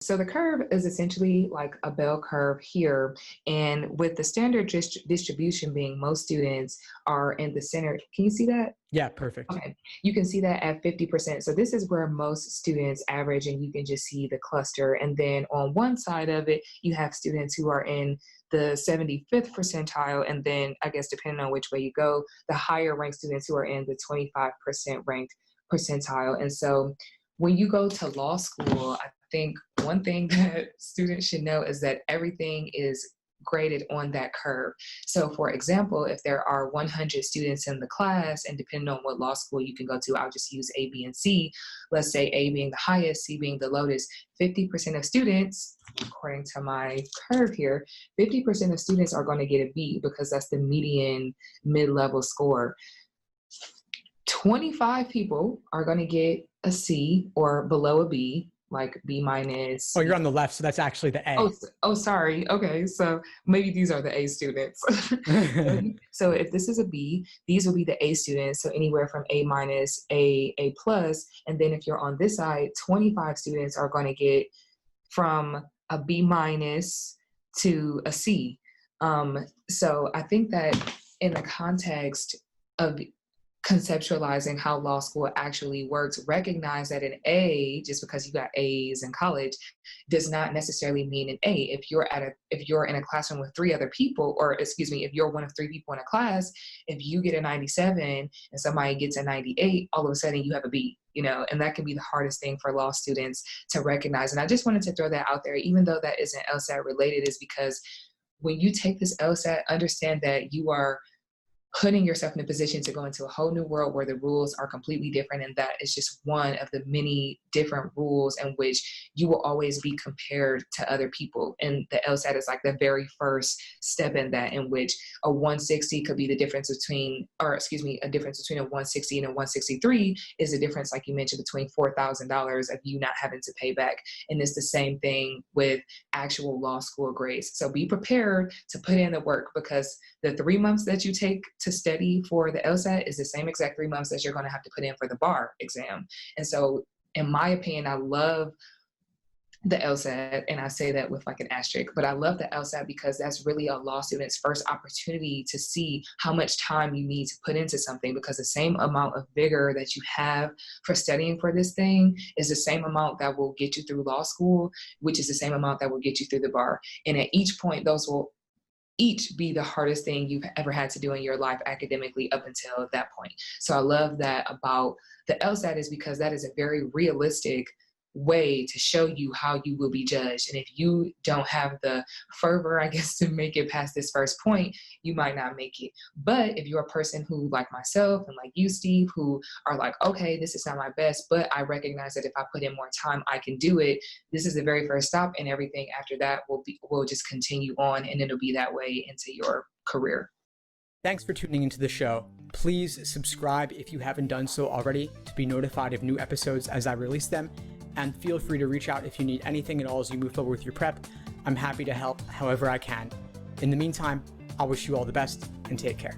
So the curve is essentially like a bell curve here. And with the standard distribution being most students are in the center. Can you see that? Yeah, perfect. Okay, you can see that at 50%. So this is where most students average, and you can just see the cluster. And then on one side of it, you have students who are in the 75th percentile. And then I guess depending on which way you go, the higher ranked students who are in the 25% ranked percentile. And so when you go to law school, I think one thing that students should know is that everything is graded on that curve. So for example, if there are 100 students in the class, and depending on what law school you can go to, I'll just use A, B, and C. Let's say A being the highest, C being the lowest, 50% of students, according to my curve here, 50% of students are going to get a B because that's the median mid-level score. 25 people are going to get a C or below a B, like B minus. Oh, you're on the left, so that's actually the A. Oh, sorry. Okay, so maybe these are the A students. So if this is a B, these will be the A students, so anywhere from A minus, A plus, and then if you're on this side, 25 students are going to get from a B minus to a C. So I think that in the context of conceptualizing how law school actually works, recognize that an A, just because you got A's in college, does not necessarily mean an A. If you're in a classroom with 3 other people, or excuse me, if you're one of 3 people in a class, if you get a 97 and somebody gets a 98, all of a sudden you have a B, and that can be the hardest thing for law students to recognize. And I just wanted to throw that out there, even though that isn't LSAT related, is because when you take this LSAT, understand that you are putting yourself in a position to go into a whole new world where the rules are completely different. And that is just one of the many different rules in which you will always be compared to other people. And the LSAT is like the very first step in that, in which a 160 could be the difference between, a difference between a 160 and a 163 is a difference, like you mentioned, between $4,000 of you not having to pay back. And it's the same thing with actual law school grades. So be prepared to put in the work, because the 3 months that you take to study for the LSAT is the same exact 3 months that you're going to have to put in for the bar exam. And so in my opinion, I love the LSAT, and I say that with like an asterisk, but I love the LSAT because that's really a law student's first opportunity to see how much time you need to put into something, because the same amount of vigor that you have for studying for this thing is the same amount that will get you through law school, which is the same amount that will get you through the bar. And at each point, those will each be the hardest thing you've ever had to do in your life academically up until that point. So I love that about the LSAT, is because that is a very realistic way to show you how you will be judged. And if you don't have the fervor, I guess, to make it past this first point, you might not make it. But if you're a person who, like myself and like you, Steve, who are like, okay, this is not my best, but I recognize that if I put in more time, I can do it. This is the very first stop, and everything after that will just continue on, and it'll be that way into your career. Thanks for tuning into the show. Please subscribe if you haven't done so already to be notified of new episodes as I release them. And feel free to reach out if you need anything at all as you move forward with your prep. I'm happy to help however I can. In the meantime, I'll wish you all the best and take care.